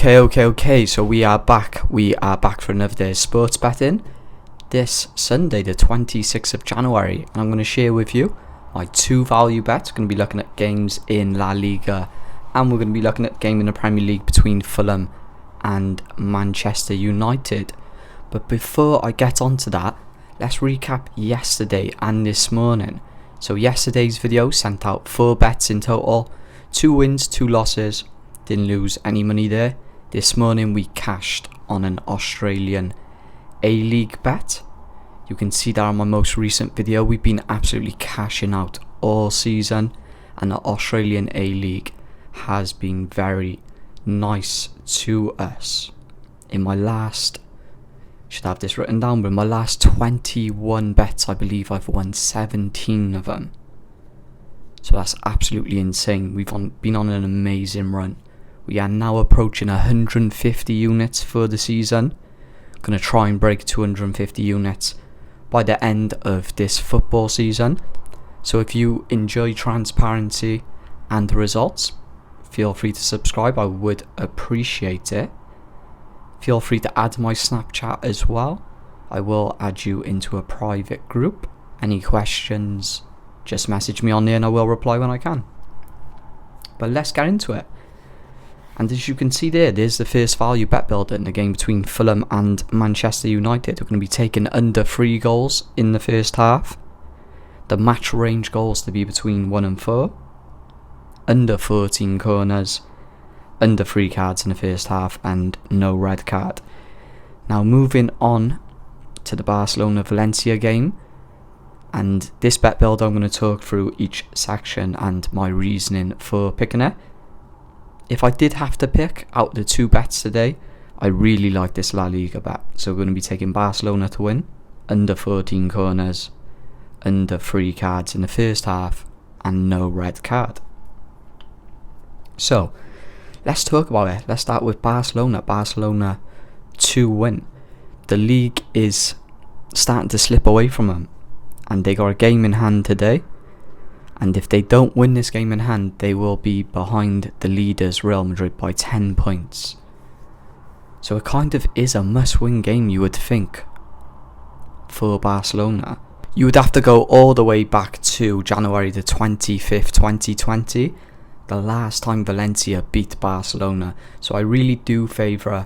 Okay. So we are back. We are back for another day of sports betting. This Sunday, the 26th of January, and I'm going to share with you my two value bets. We're going to be looking at games in La Liga, and we're going to be looking at a game in the Premier League between Fulham and Manchester United. But before I get onto that, let's recap yesterday and this morning. So yesterday's video sent out 4 bets in total, 2 wins, 2 losses. Didn't lose any money there. This morning we cashed on an Australian A-League bet. You can see that on my most recent video. We've been absolutely cashing out all season, and the Australian A-League has been very nice to us. In my last, should have this written down, but in my last 21 bets, I believe I've won 17 of them. So that's absolutely insane. We've been on an amazing run. We are now approaching 150 units for the season. Going to try and break 250 units by the end of this football season. So if you enjoy transparency and the results, feel free to subscribe. I would appreciate it. Feel free to add my Snapchat as well. I will add you into a private group. Any questions, just message me on there and I will reply when I can. But let's get into it. And as you can see there's the first value bet builder in the game between Fulham and Manchester United. We're going to be taking under 3 goals in the first half. The match range goals to be between 1 and 4. Under 14 corners. Under 3 cards in the first half and no red card. Now moving on to the Barcelona-Valencia game. And this bet builder, I'm going to talk through each section and my reasoning for picking it. If I did have to pick out the 2 bets today, I really like this La Liga bet. So we're going to be taking Barcelona to win, under 14 corners, under 3 cards in the first half, and no red card. So, let's talk about it. Let's start with Barcelona. Barcelona to win. The league is starting to slip away from them, and they got a game in hand today. And if they don't win this game in hand, they will be behind the leaders Real Madrid by 10 points. So it kind of is a must-win game, you would think, for Barcelona. You would have to go all the way back to January the 25th, 2020, the last time Valencia beat Barcelona. So I really do favourite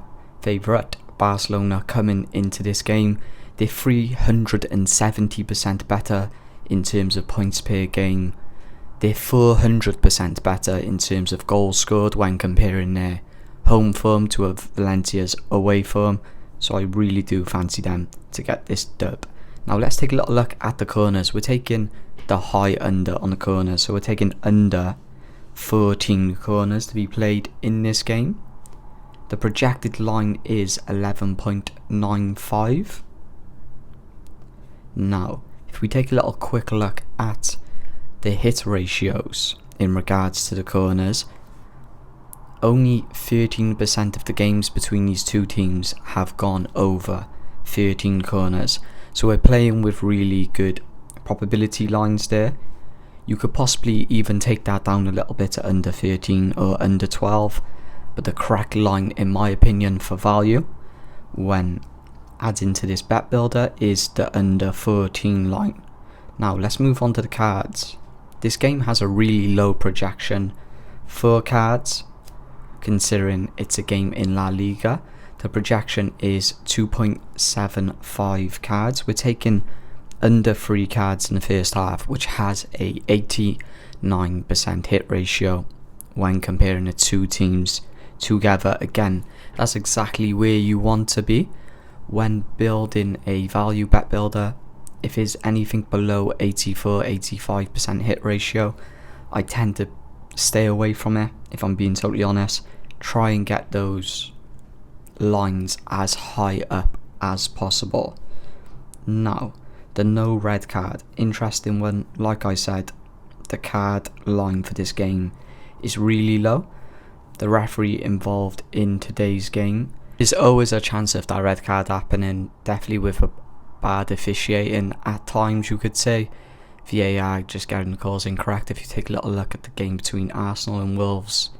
Barcelona coming into this game. They're 370% better in terms of points per game. They're 400% better in terms of goals scored when comparing their home form to Valencia's away form. So I really do fancy them to get this dub. Now let's take a little look at the corners. We're taking the high under on the corners. So we're taking under 14 corners to be played in this game. The projected line is 11.95. Now, if we take a little quick look at the hit ratios in regards to the corners, only 13% of the games between these two teams have gone over 13 corners. So we're playing with really good probability lines there. You could possibly even take that down a little bit to under 13 or under 12. But the correct line, in my opinion, for value when adding to this bet builder is the under 14 line. Now let's move on to the cards. This game has a really low projection for cards, considering it's a game in La Liga. The projection is 2.75 cards. We're taking under 3 cards in the first half, which has a 89% hit ratio when comparing the 2 teams together. Again, that's exactly where you want to be when building a value bet builder. If it's anything below 84-85% hit ratio, I tend to stay away from it, if I'm being totally honest. Try and get those lines as high up as possible. Now, the no red card, interesting one. Like I said, the card line for this game is really low. The referee involved in today's game, there's always a chance of that red card happening, definitely with a bad officiating at times, you could say. VAR just getting the calls incorrect. If you take a little look at the game between Arsenal and Wolves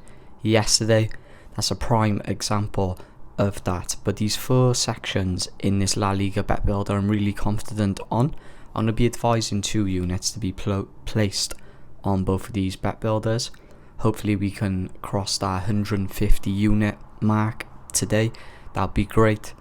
yesterday, That's a prime example of that. But these 4 sections in this La Liga bet builder I'm really confident on. I'm going to be advising 2 units to be placed on both of these bet builders. Hopefully we can cross that 150 unit mark today. That'd be great.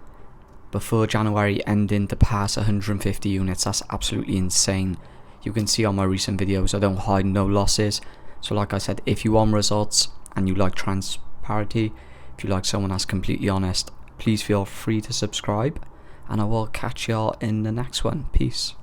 Before January ending to pass 150 units, that's absolutely insane. You can see on my recent videos I don't hide no losses. So like I said, if you want results and you like transparency, if you like someone that's completely honest, please feel free to subscribe, and I will catch y'all in the next one. Peace.